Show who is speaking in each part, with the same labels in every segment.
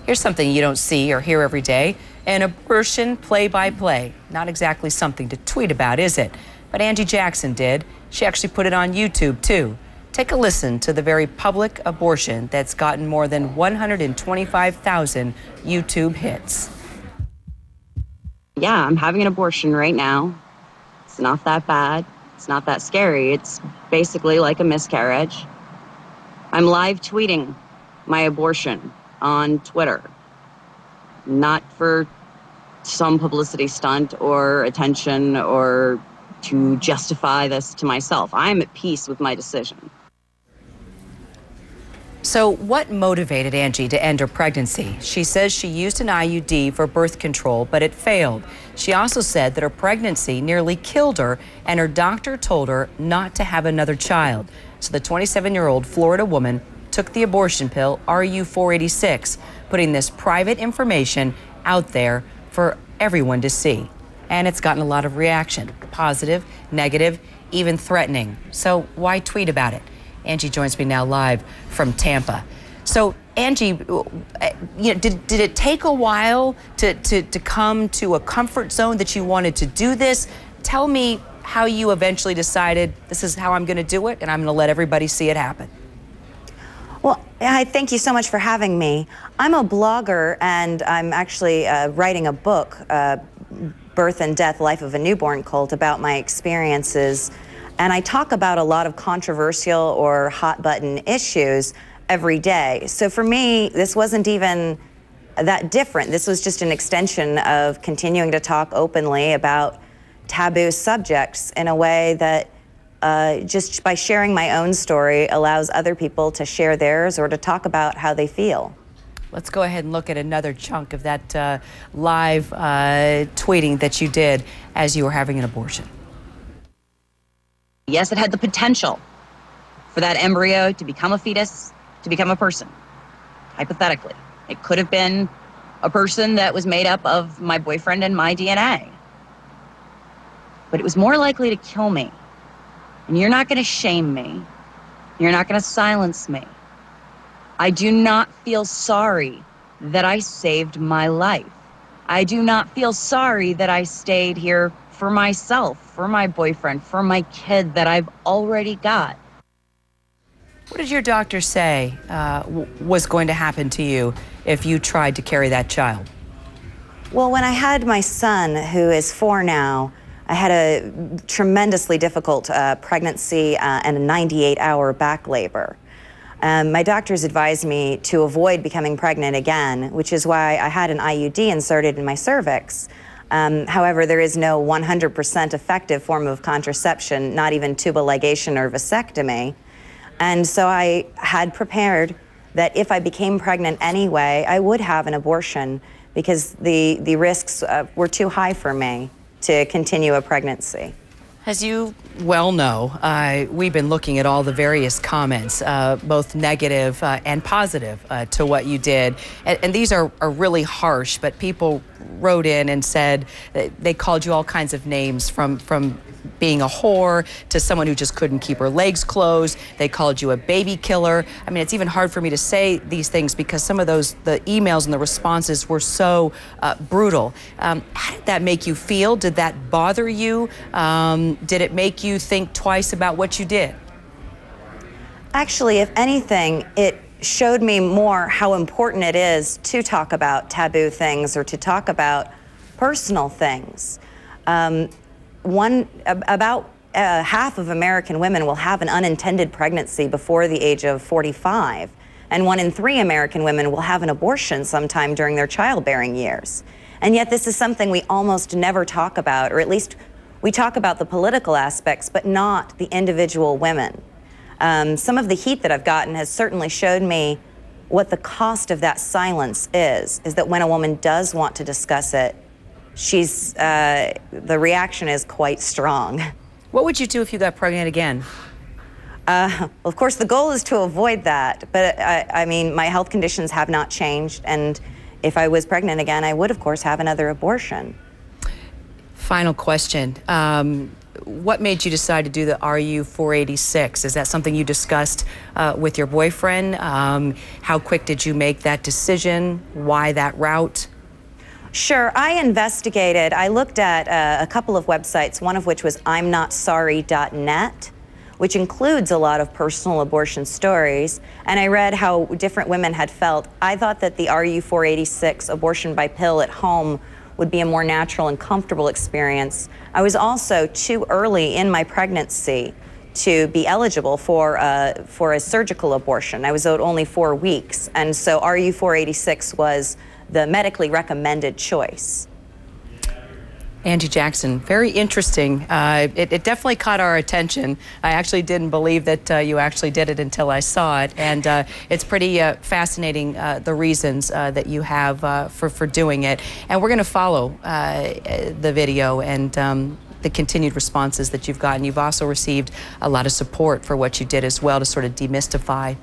Speaker 1: Here's something you don't see or hear every day. An abortion play-by-play. Not exactly something to tweet about, is it? But Angie Jackson did. She actually put it on YouTube, too. Take a listen to the very public abortion that's gotten more than 125,000 YouTube hits.
Speaker 2: Yeah, I'm having an abortion right now. It's not that bad. It's not that scary. It's basically like a miscarriage. I'm live tweeting my abortion on Twitter. Not for some publicity stunt or attention or to justify this to myself. I am at peace with my decision.
Speaker 1: So what motivated Angie to end her pregnancy? She says she used an IUD for birth control, but it failed. She also said that her pregnancy nearly killed her, and her doctor told her not to have another child. So the 27-year-old Florida woman took the abortion pill, RU486, putting this private information out there for everyone to see. And it's gotten a lot of reaction, positive, negative, even threatening. So why tweet about it? Angie joins me now live from Tampa. So Angie, did it take a while to come to a comfort zone that you wanted to do this? Tell me how you eventually decided this is how I'm going to do it, and I'm going to let everybody see it happen.
Speaker 3: Well, I thank you so much for having me. I'm a blogger, and I'm actually writing a book, Birth and Death, Life of a Newborn Cult, about my experiences. And I talk about a lot of controversial or hot-button issues every day. So for me, this wasn't even that different. This was just an extension of continuing to talk openly about taboo subjects in a way that just by sharing my own story allows other people to share theirs or to talk about how they feel.
Speaker 1: Let's go ahead and look at another chunk of that live tweeting that you did as you were having an abortion.
Speaker 2: Yes, it had the potential for that embryo to become a fetus, to become a person, hypothetically. It could have been a person that was made up of my boyfriend and my DNA. But it was more likely to kill me. And you're not going to shame me. You're not going to silence me. I do not feel sorry that I saved my life. I do not feel sorry that I stayed here for myself, for my boyfriend, for my kid that I've already got.
Speaker 1: What did your doctor say was going to happen to you if you tried to carry that child?
Speaker 3: Well, when I had my son, who is 4 now, I had a tremendously difficult pregnancy and a 98-hour back labor. My doctors advised me to avoid becoming pregnant again, which is why I had an IUD inserted in my cervix. However, there is no 100% effective form of contraception, not even tubal ligation or vasectomy. And so I had prepared that if I became pregnant anyway, I would have an abortion because the risks were too high for me to continue a pregnancy.
Speaker 1: As you well know, we've been looking at all the various comments, both negative and positive to what you did. And these are really harsh, but people wrote in and said they called you all kinds of names, from being a whore to someone who just couldn't keep her legs closed. They called you a baby killer. I mean, it's even hard for me to say these things because some of the emails and the responses were so brutal. How did that make you feel? Did that bother you? Did it make you think twice about what you did?
Speaker 3: Actually, if anything, it showed me more how important it is to talk about taboo things or to talk about personal things. About half of American women will have an unintended pregnancy before the age of 45, and 1 in 3 American women will have an abortion sometime during their childbearing years. And yet this is something we almost never talk about, or at least we talk about the political aspects, but not the individual women. Some of the heat that I've gotten has certainly showed me what the cost of that silence is that when a woman does want to discuss it, the reaction is quite strong.
Speaker 1: What would you do if you got pregnant again?
Speaker 3: Well, of course, the goal is to avoid that, but I mean, my health conditions have not changed, and if I was pregnant again, I would, of course, have another abortion.
Speaker 1: Final question. what made you decide to do the RU486? Is that something you discussed with your boyfriend? How quick did you make that decision? Why that route?
Speaker 3: Sure, I investigated. I looked at a couple of websites, one of which was I'mNotSorry.net, which includes a lot of personal abortion stories, and I read how different women had felt. I thought that the RU486, abortion by pill at home, would be a more natural and comfortable experience. I was also too early in my pregnancy to be eligible for a surgical abortion. I was owed only 4 weeks, and so RU486 was the medically recommended choice.
Speaker 1: Angie Jackson, very interesting. It definitely caught our attention. I actually didn't believe that you actually did it until I saw it, and it's pretty fascinating the reasons that you have for doing it. And we're going to follow the video and the continued responses that you've gotten. You've also received a lot of support for what you did as well to sort of demystify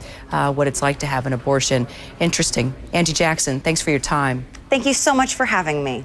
Speaker 1: what it's like to have an abortion. Interesting. Angie Jackson, thanks for your time.
Speaker 3: Thank you so much for having me.